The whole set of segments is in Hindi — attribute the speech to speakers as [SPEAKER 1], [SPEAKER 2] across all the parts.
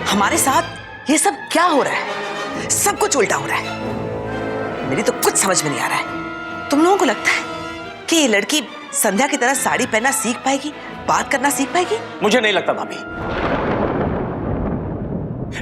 [SPEAKER 1] हमारे साथ ये सब क्या हो रहा है? सब कुछ उल्टा हो रहा है। मेरी तो कुछ समझ में नहीं आ रहा है। तुम लोगों को लगता है कि ये लड़की संध्या की तरह साड़ी पहनना सीख पाएगी, बात करना सीख पाएगी?
[SPEAKER 2] मुझे नहीं लगता भाभी।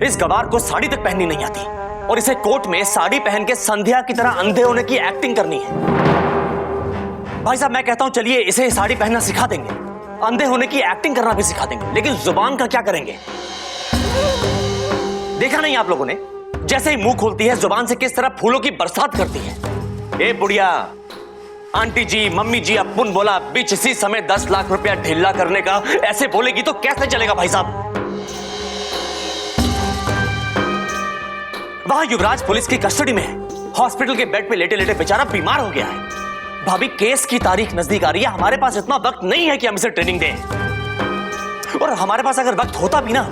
[SPEAKER 2] इस गवार को साड़ी तक पहननी नहीं आती और इसे कोर्ट में साड़ी पहन के संध्या की तरह अंधे होने की एक्टिंग करनी है। भाई साहब, मैं कहता हूं चलिए इसे साड़ी पहनना सिखा देंगे, अंधे होने की एक्टिंग करना भी सिखा देंगे, लेकिन जुबान का क्या करेंगे? देखा नहीं आप लोगों ने जैसे ही मुंह खोलती है जुबान से किस तरह फूलों की बरसात करती है। ए बुढ़िया, आंटी जी, मम्मी जी, अपुन बोला बीच इसी समय 10 लाख रुपया ढीला करने का, ऐसे बोलेगी तो कैसे चलेगा भाई साहब? वहां युवराज पुलिस की कस्टडी में है, हॉस्पिटल के बेड पे लेटे लेटे बेचारा बीमार हो गया है। भाभी, केस की तारीख नजदीक आ रही है, हमारे पास इतना वक्त नहीं है कि हम इसे ट्रेनिंग दें। और हमारे पास अगर वक्त होता भी ना,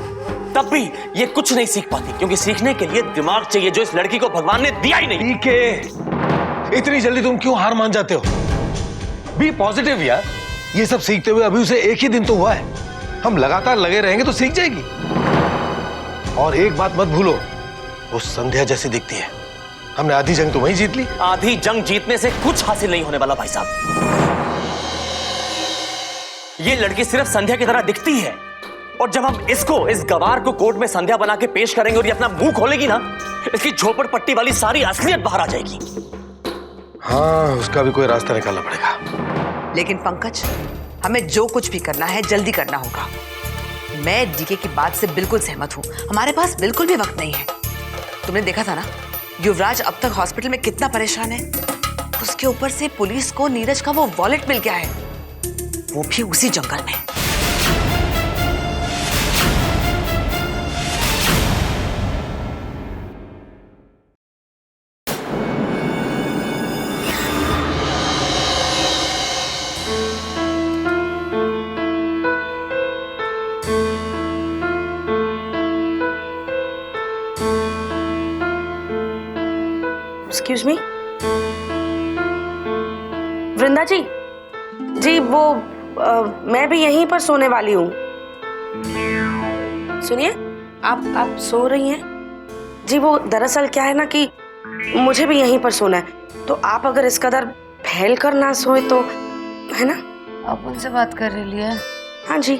[SPEAKER 2] तब भी ये कुछ नहीं सीख पाती, क्योंकि सीखने के लिए दिमाग चाहिए जो इस लड़की को भगवान ने दिया ही नहीं।
[SPEAKER 3] ठीक है, इतनी जल्दी तुम क्यों हार मान जाते हो? बी पॉजिटिव यार। ये सब सीखते हुए अभी उसे एक ही दिन तो हुआ है। हम लगातार लगे रहेंगे तो सीख जाएगी। और एक बात मत भूलो, वो संध्या जैसी दिखती है। हमने आधी जंग तो वहीं जीत ली।
[SPEAKER 2] आधी जंग जीतने से कुछ हासिल नहीं होने वाला भाई साहब। ये लड़की सिर्फ संध्या की तरह दिखती है, और जब हम इस गवार को कोर्ट में संध्या बना के पेश करेंगे और ये अपना मुंह खोलेगी ना, इसकी झोपड़पट्टी वाली सारी असलियत बाहर आ जाएगी।
[SPEAKER 3] हाँ, उसका भी कोई रास्ता निकालना पड़ेगा।
[SPEAKER 1] लेकिन पंकज, हमें जो कुछ भी करना है जल्दी करना होगा। मैं डीके की बात से बिल्कुल सहमत हूँ। हमारे पास बिल्कुल भी वक्त नहीं है। तुमने देखा था ना, युवराज अब तक हॉस्पिटल में कितना परेशान है। उसके ऊपर से पुलिस को नीरज का वो वॉलेट मिल गया है, वो भी उसी जंगल में।
[SPEAKER 4] एक्सक्यूज मी, वृंदा जी, वो मैं भी यहीं पर सोने वाली हूँ। सुनिए, आप सो रही हैं जी? वो दरअसल क्या है ना कि मुझे भी यहीं पर सोना है, तो आप अगर इस कदर फैल कर ना सोए तो, है ना?
[SPEAKER 5] आप उनसे बात कर रही है?
[SPEAKER 4] हाँ जी।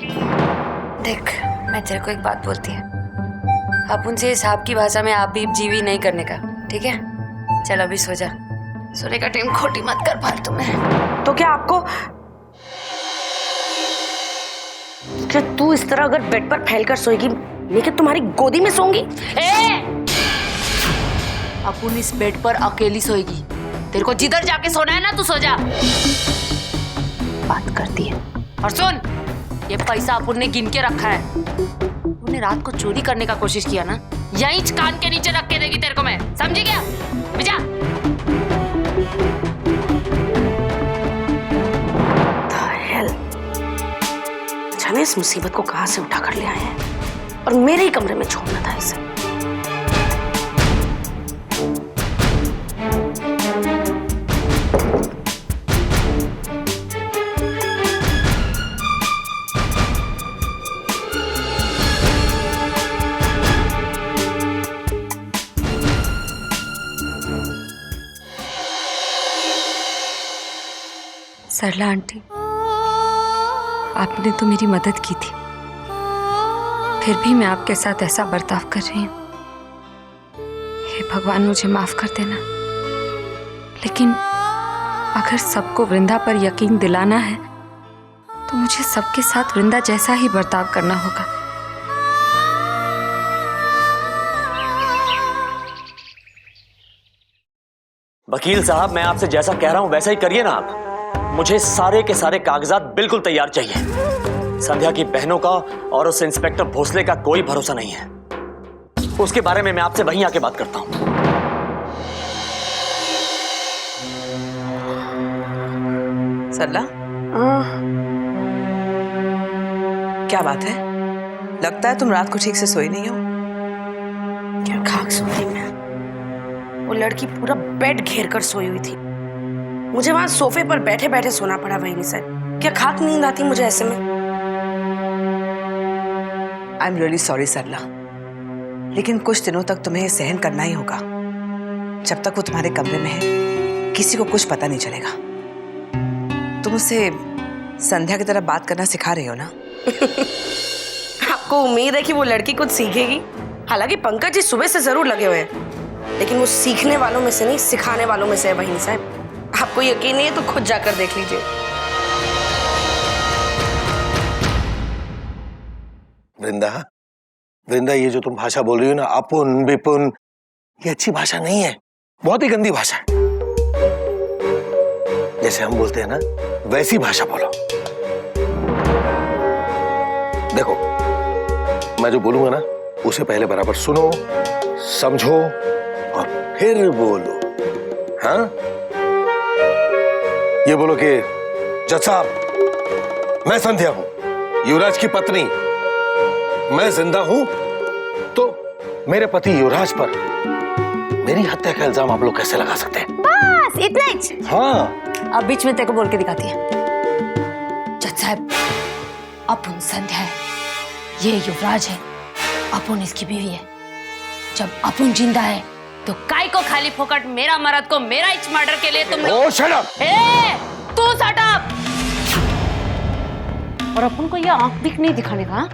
[SPEAKER 5] देख, मैं तेरे को एक बात बोलती है, आप उनसे हिसाब की भाषा में आप भी जीवी नहीं करने का, ठीक है? चल अभी सो जा, सोने का टाइम खोटी मत कर फालतू में।
[SPEAKER 4] तो क्या आपको, क्या तू इस तरह अगर बेड पर फैल कर सोएगी, लेकिन तुम्हारी गोदी में सोऊंगी?
[SPEAKER 5] अपुन इस बेड पर अकेली सोएगी, तेरे को जिधर जाके सोना है ना तू सो जा। बात करती है। और सुन, ये पैसा अपुन ने गिन के रखा है, उन्हें रात को चोरी करने का कोशिश किया ना, यहीं कान के नीचे रख के देगी तेरे को मैं, समझी क्या? जा।
[SPEAKER 4] जाने इस मुसीबत को कहां से उठा कर ले आए हैं, और मेरे ही कमरे में छोड़ना था इसे।
[SPEAKER 5] सरला आंटी, आपने तो मेरी मदद की थी, फिर भी मैं आपके साथ ऐसा बर्ताव कर रही हूँ। हे भगवान, मुझे माफ कर देना। लेकिन अगर सबको वृंदा पर यकीन दिलाना है तो मुझे सबके साथ वृंदा जैसा ही बर्ताव करना होगा।
[SPEAKER 2] वकील साहब, मैं आपसे जैसा कह रहा हूं वैसा ही करिए ना आप। मुझे सारे के सारे कागजात बिल्कुल तैयार चाहिए। संध्या की बहनों का और उस इंस्पेक्टर भोसले का कोई भरोसा नहीं है। उसके बारे में मैं आपसे वहीं आके बात करता हूं।
[SPEAKER 1] सरला, क्या बात है? लगता है तुम रात को ठीक से सोई नहीं हो।
[SPEAKER 4] क्या खाक सो रही मैं। वो लड़की पूरा बेड घेर कर सोई हुई थी। मुझे वहां सोफे पर बैठे बैठे सोना पड़ा वहीं से। क्या खाक नींद आती मुझे ऐसे में।
[SPEAKER 1] आई एम रियली सॉरी सरला, लेकिन कुछ दिनों तक तुम्हें सहन करना ही होगा। जब तक वो तुम्हारे कमरे में है किसी को कुछ पता नहीं चलेगा। तुम उससे संध्या की तरह बात करना सिखा रही हो ना।
[SPEAKER 4] आपको उम्मीद है कि वो लड़की कुछ सीखेगी? हालांकि पंकज जी सुबह से जरूर लगे हुए हैं, लेकिन वो सीखने वालों में से नहीं, सिखाने वालों में से है बहिनी साहब। आपको यकीन नहीं है तो खुद जाकर देख लीजिए।
[SPEAKER 3] वृंदा, वृंदा, ये जो तुम भाषा बोल रही हो ना, अपुन विपुन, ये अच्छी भाषा नहीं है, बहुत ही गंदी भाषा है। जैसे हम बोलते हैं ना, वैसी भाषा बोलो। देखो, मैं जो बोलूंगा ना उसे पहले बराबर सुनो, समझो और फिर बोलो। हाँ, ये बोलो कि जज साहब, मैं संध्या हूं, युवराज की पत्नी। मैं जिंदा हूं तो मेरे पति युवराज पर मेरी हत्या का इल्जाम आप लोग कैसे लगा सकते हैं?
[SPEAKER 5] बस इतना ही।
[SPEAKER 3] हाँ,
[SPEAKER 5] अब बीच में तेरे को बोल के दिखाती है। जज साहब, अपुन संध्या है, ये युवराज है, अपुन इसकी बीवी है। जब अपुन जिंदा है तो काय को खाली फोकट मेरा मर्द को मेरा इच मर्डर के लिए तुम लोग।
[SPEAKER 3] ओ शट अप!
[SPEAKER 5] तू शट अप! और अपुन को ये आंख भी नहीं दिखाने का।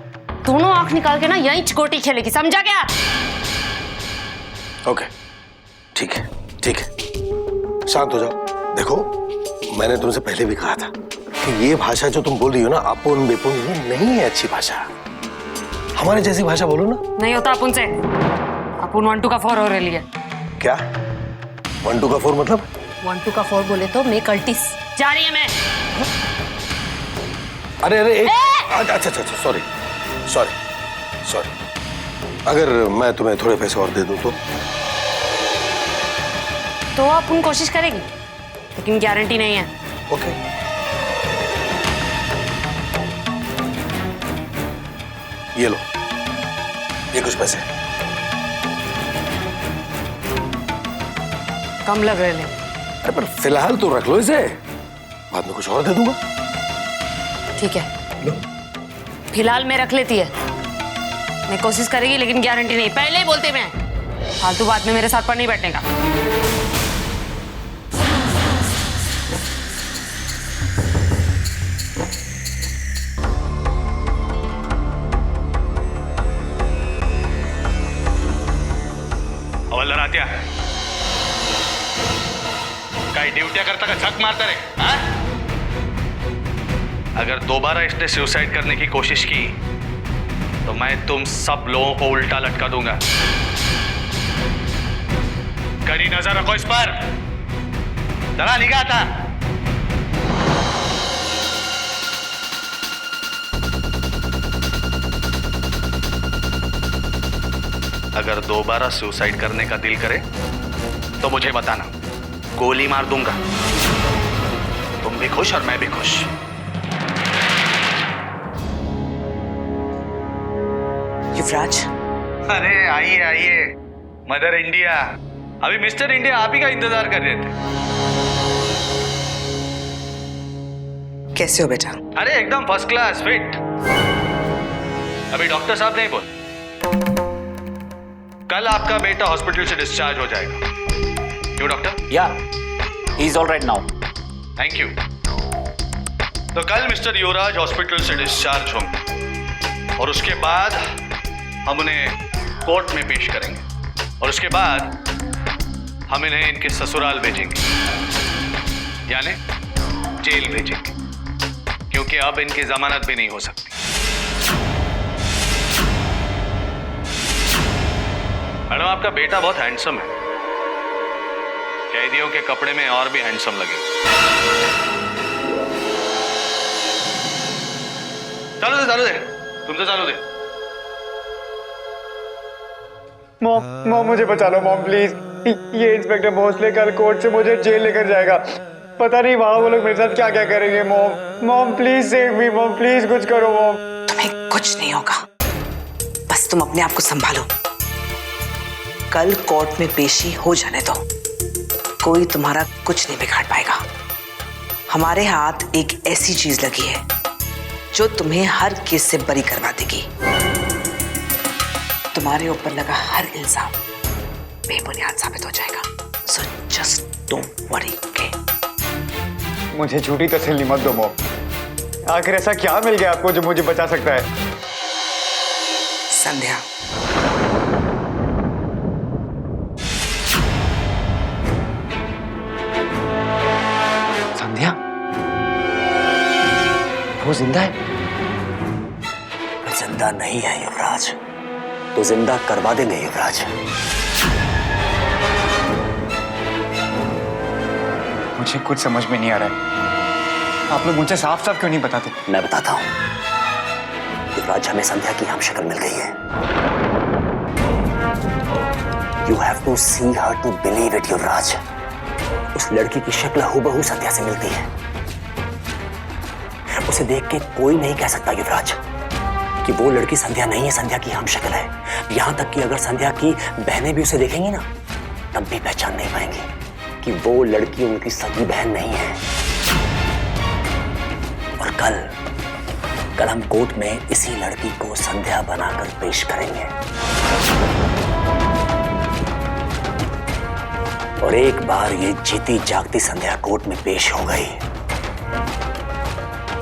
[SPEAKER 5] दोनों आंख निकाल के ना यहीं चिकोटी खेलेगी, समझा क्या?
[SPEAKER 3] ओके, ठीक है, ठीक है, शांत हो जाओ। देखो, मैंने तुमसे पहले भी कहा था कि ये भाषा जो तुम बोल रही हो ना, अपुन विपुन, ये नहीं है अच्छी भाषा। हमारे जैसी भाषा बोलो ना।
[SPEAKER 5] नहीं होता अपुन से। अपुन 1 2 का 4 हो रही है।
[SPEAKER 3] क्या 1 2 का 4 मतलब?
[SPEAKER 5] 1 2 का 4 बोले तो मैं कल्टिस जा रही है मैं।
[SPEAKER 3] अरे अरे अच्छा, सॉरी सॉरी सॉरी। अगर मैं तुम्हें थोड़े पैसे और दे दूं तो
[SPEAKER 5] अपुन कोशिश करेगी, लेकिन गारंटी नहीं है।
[SPEAKER 3] ओके। ये लो, ये कुछ पैसे।
[SPEAKER 5] कम लग रहे ले।
[SPEAKER 3] अरे पर फिलहाल तो रख लो इसे, बाद में कुछ और दे दूंगा।
[SPEAKER 5] ठीक है,
[SPEAKER 3] लो।
[SPEAKER 5] फिलहाल मैं रख लेती है। मैं कोशिश करेगी, लेकिन गारंटी नहीं। पहले ही बोलते मैं, फालतू बात में मेरे साथ पर नहीं बैठने का।
[SPEAKER 6] हवलदार आत्या, काही ड्यूट्या करता का झक मारता रे? हाँ? अगर दोबारा इसने सुसाइड करने की कोशिश की तो मैं तुम सब लोगों को उल्टा लटका दूंगा। कड़ी नजर रखो इस पर, जरा निगाह था। अगर दोबारा सुसाइड करने का दिल करे तो मुझे बताना, गोली मार दूंगा। तुम भी खुश और मैं भी खुश।
[SPEAKER 1] युवराज,
[SPEAKER 6] अरे आइए आइए, मदर इंडिया। अभी मिस्टर इंडिया आप ही का इंतजार कर रहे थे।
[SPEAKER 1] कैसे हो बेटा?
[SPEAKER 6] अरे एकदम फर्स्ट क्लास फिट। अभी डॉक्टर साहब नहीं बोल, कल आपका बेटा हॉस्पिटल से डिस्चार्ज हो जाएगा। क्यों डॉक्टर?
[SPEAKER 2] या he is all right now.
[SPEAKER 6] Thank you. तो कल मिस्टर युवराज हॉस्पिटल से डिस्चार्ज होंगे और उसके बाद हम उन्हें कोर्ट में पेश करेंगे और उसके बाद हम इन्हें इनके ससुराल भेजेंगे, यानी जेल भेजेंगे, क्योंकि अब इनकी जमानत भी नहीं हो सकती। मैडम, आपका बेटा बहुत हैंडसम है, कैदियों के कपड़े में और भी हैंडसम लगे। चालू दे, तुमसे चालू दे।
[SPEAKER 7] मॉम मुझे बचा लो मॉम प्लीज। ये इंस्पेक्टर भोसले कल कोर्ट से मुझे जेल लेकर जाएगा। पता नहीं वहां वो लोग मेरे साथ क्या क्या करेंगे। Mom please save me, mom please कुछ करो मॉम।
[SPEAKER 1] तुम्हें कुछ नहीं होगा, बस तुम अपने आप को संभालो। कल कोर्ट में पेशी हो जाने दो, कोई तुम्हारा कुछ नहीं बिगाड़ पाएगा। हमारे हाथ एक ऐसी चीज लगी है जो तुम्हें हर केस से बरी करवा देगी। तुम्हारे ऊपर लगा हर इल्जाम बेबुनियाद साबित हो जाएगा। So just don't worry, okay?
[SPEAKER 7] मुझे झूठी तसल्ली मत दो मॉम। आखिर ऐसा क्या मिल गया आपको जो मुझे बचा सकता है?
[SPEAKER 1] संध्या,
[SPEAKER 2] संध्या वो जिंदा है? जिंदा नहीं है युवराज, तो जिंदा करवा देंगे युवराज।
[SPEAKER 7] मुझे कुछ समझ में नहीं आ रहा है। आप लोग मुझे साफ साफ क्यों नहीं बताते?
[SPEAKER 2] मैं बताता हूं युवराज, हमें संध्या की हम शक्ल मिल गई है। You have to see her to believe it Yuvraj. उस लड़की की शक्ल हूबहू संध्या से मिलती है। उसे देख के कोई नहीं कह सकता युवराज कि वो लड़की संध्या नहीं है, संध्या की हम शक्ल है। यहां तक कि अगर संध्या की बहनें भी उसे देखेंगी ना, तब भी पहचान नहीं पाएंगी कि वो लड़की उनकी सगी बहन नहीं है। और कल हम कोर्ट में इसी लड़की को संध्या बनाकर पेश करेंगे। और एक बार ये जीती जागती संध्या कोर्ट में पेश हो गई,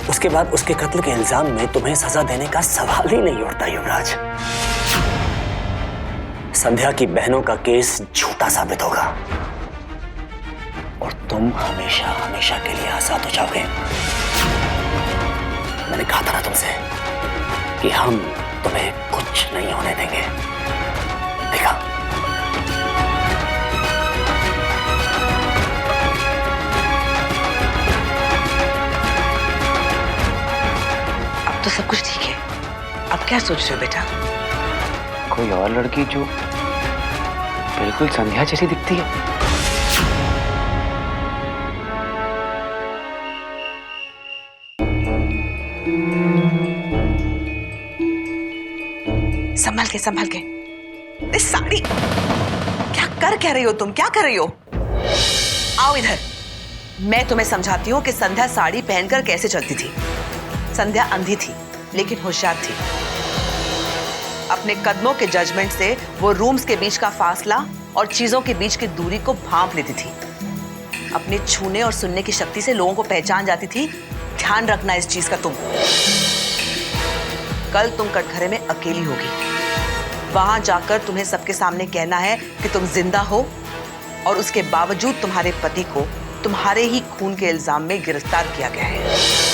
[SPEAKER 2] उसके बाद उसके कत्ल के इल्जाम में तुम्हें सजा देने का सवाल ही नहीं उठता युवराज। संध्या की बहनों का केस झूठा साबित होगा और तुम हमेशा हमेशा के लिए आजाद हो जाओगे। मैंने कहा था ना तुमसे कि हम तुम्हें कुछ नहीं होने देंगे। देखा?
[SPEAKER 1] तो सब कुछ ठीक है। अब क्या सोच रहे हो बेटा?
[SPEAKER 2] कोई और लड़की जो बिल्कुल संध्या जैसी दिखती है।
[SPEAKER 1] संभाल के, संभाल के। इस साड़ी क्या कर रही हो तुम? क्या कर रही हो? आओ इधर, मैं तुम्हें समझाती हूँ कि संध्या साड़ी पहनकर कैसे चलती थी। संध्या अंधी थी लेकिन होशियार थी। अपने कदमों के जजमेंट से वो रूम्स के बीच का फासला और चीजों के बीच की दूरी को भांप लेती थी। अपने छूने और सुनने की शक्ति से लोगों को पहचान जाती थी। ध्यान रखना इस चीज का तुम। कल तुम कटघरे में अकेली होगी। वहां जाकर तुम्हें सबके सामने कहना है कि तुम जिंदा हो और उसके बावजूद तुम्हारे पति को तुम्हारे ही खून के इल्जाम में गिरफ्तार किया गया है।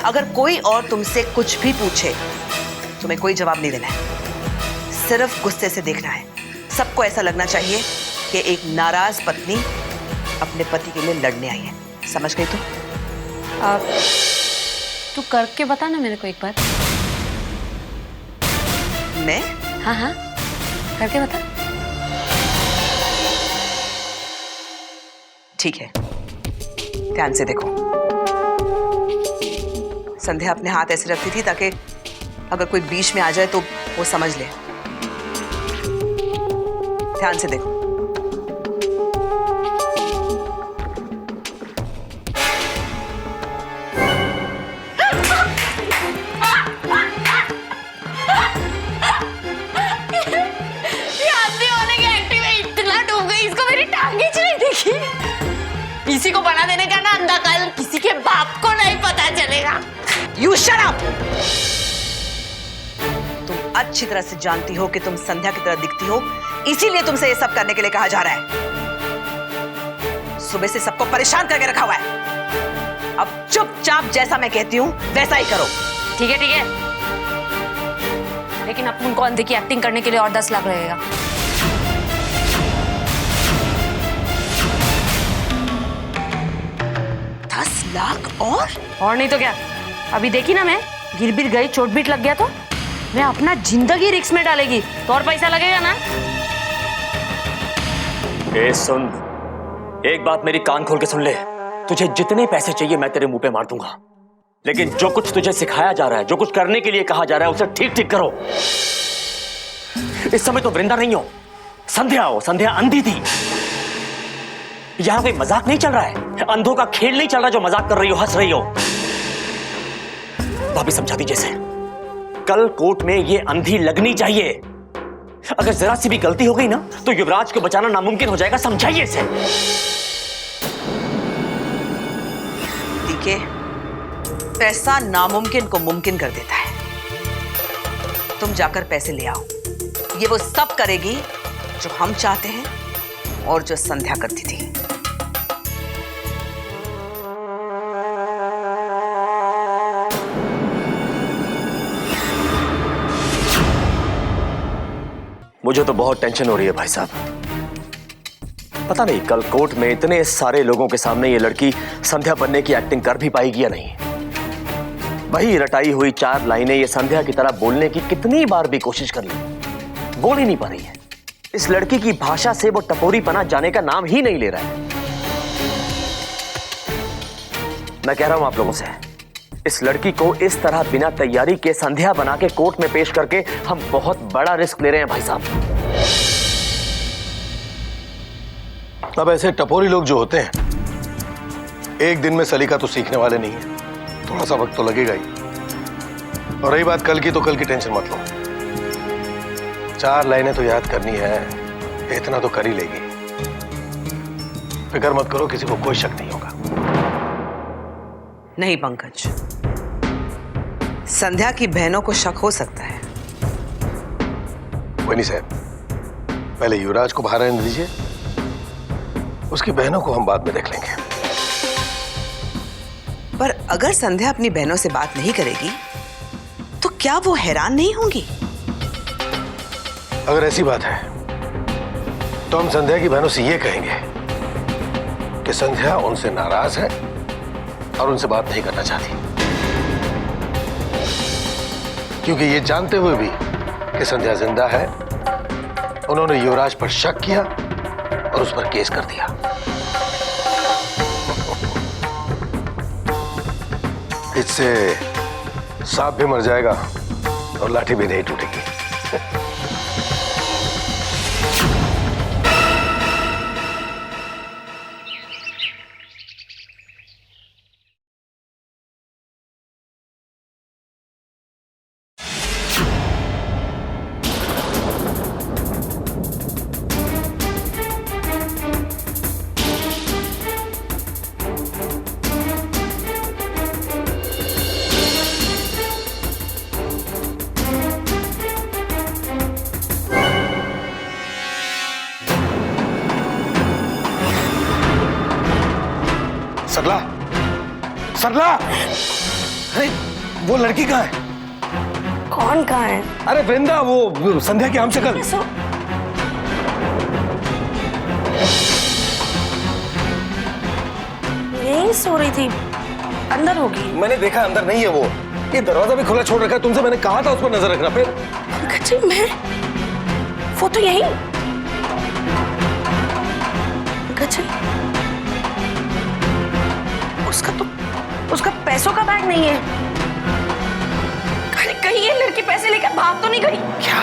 [SPEAKER 1] अगर कोई और तुमसे कुछ भी पूछे, तुम्हें कोई जवाब नहीं देना है, सिर्फ गुस्से से देखना है। सबको ऐसा लगना चाहिए कि एक नाराज पत्नी अपने पति के लिए लड़ने आई है। समझ गई तुम?
[SPEAKER 5] तू करके बता ना मेरे को एक बार।
[SPEAKER 1] मैं?
[SPEAKER 5] हाँ हाँ, करके बता।
[SPEAKER 1] ठीक है, ध्यान से देखो। संध्या अपने हाथ ऐसे रखती थी ताकि अगर कोई बीच में आ जाए तो वो समझ ले। ध्यान से देखो।
[SPEAKER 8] किसी को बना देने का ना अंधा कल किसी के बाप को नहीं पता चलेगा।
[SPEAKER 1] You shut up! तुम अच्छी तरह से जानती हो कि तुम संध्या की तरह दिखती हो, इसीलिए तुमसे ये सब करने के लिए कहा जा रहा है। सुबह से सबको परेशान करके रखा हुआ है। अब चुपचाप जैसा मैं कहती हूँ वैसा ही करो।
[SPEAKER 5] ठीक है ठीक है, लेकिन अपन को अंधे की एक्टिंग करने के लिए और 10 लाख लगेगा।
[SPEAKER 1] 10 लाख और
[SPEAKER 5] नहीं तो क्या? अभी देखी ना, मैं गिर बिर गई, चोट बीट लग गया तो मैं अपना जिंदगी रिस्क में डालेगी तो और पैसा लगेगा ना।
[SPEAKER 2] ए सुन, एक बात मेरी कान खोल के सुन ले। तुझे जितने पैसे चाहिए मैं तेरे मुंह पे मार दूंगा, लेकिन जो कुछ तुझे सिखाया जा रहा है, जो कुछ करने के लिए कहा जा रहा है, उसे ठीक ठीक करो। इस समय तो वृंदा नहीं हो, संध्या हो। संध्या अंधी थी। यहां कोई मजाक नहीं चल रहा है, अंधों का खेल नहीं चल रहा जो मजाक कर रही हो, हंस रही हो। भाभी समझा दीजिए इसे। कल कोर्ट में ये अंधी लगनी चाहिए। अगर जरा सी भी गलती हो गई ना तो युवराज को बचाना नामुमकिन हो जाएगा, समझाइए इसे।
[SPEAKER 1] ठीक है, पैसा नामुमकिन को मुमकिन कर देता है। तुम जाकर पैसे ले आओ। ये वो सब करेगी जो हम चाहते हैं और जो संध्या करती थी।
[SPEAKER 2] मुझे तो बहुत टेंशन हो रही है भाई साहब। पता नहीं कल कोर्ट में इतने सारे लोगों के सामने ये लड़की संध्या बनने की एक्टिंग कर भी पाएगी या नहीं। वही रटाई हुई 4 लाइनें ये संध्या की तरह बोलने की कितनी बार भी कोशिश कर ली, बोल ही नहीं पा रही है। इस लड़की की भाषा से वो टपोरीपना जाने का नाम ही नहीं ले रहा है। मैं कह रहा हूं आप लोगों से, इस लड़की को इस तरह बिना तैयारी के संध्या बना के कोर्ट में पेश करके हम बहुत बड़ा रिस्क ले रहे हैं भाई साहब।
[SPEAKER 3] अब ऐसे टपोरी लोग जो होते हैं, एक दिन में सलीका तो सीखने वाले नहीं है, थोड़ा सा वक्त तो लगेगा ही। और रही बात कल की, तो कल की टेंशन मत लो। 4 लाइनें तो याद करनी है, इतना तो कर ही लेगी। फिक्र मत करो, किसी को कोई शक नहीं होगा।
[SPEAKER 1] नहीं पंकज, संध्या की बहनों को शक हो सकता है।
[SPEAKER 3] कोई नहीं साहब, पहले युवराज को बाहर आने दीजिए, उसकी बहनों को हम बाद में देख लेंगे।
[SPEAKER 1] पर अगर संध्या अपनी बहनों से बात नहीं करेगी तो क्या वो हैरान नहीं होंगी?
[SPEAKER 3] अगर ऐसी बात है तो हम संध्या की बहनों से ये कहेंगे कि संध्या उनसे नाराज है और उनसे बात नहीं करना चाहती, क्योंकि ये जानते हुए भी कि संध्या जिंदा है, उन्होंने युवराज पर शक किया और उस पर केस कर दिया। इससे सांप भी मर जाएगा और लाठी भी नहीं टूटेगी। सरला, सरला, अरे वो लड़की कहाँ है?
[SPEAKER 4] कौन कहाँ है?
[SPEAKER 3] अरे वृंदा, वो संध्या की हम शक्ल।
[SPEAKER 4] यहीं सो रही थी, अंदर होगी।
[SPEAKER 3] मैंने देखा अंदर नहीं है वो, ये दरवाजा भी खुला छोड़ रखा है। तुमसे मैंने कहा था उस पर नजर रखना। फिर
[SPEAKER 4] पंकज जी, वो तो यहीं। पंकज जी, उसका पैसों का बैग नहीं है। कहीं ये लड़की पैसे लेकर भाग तो नहीं गई?
[SPEAKER 3] क्या?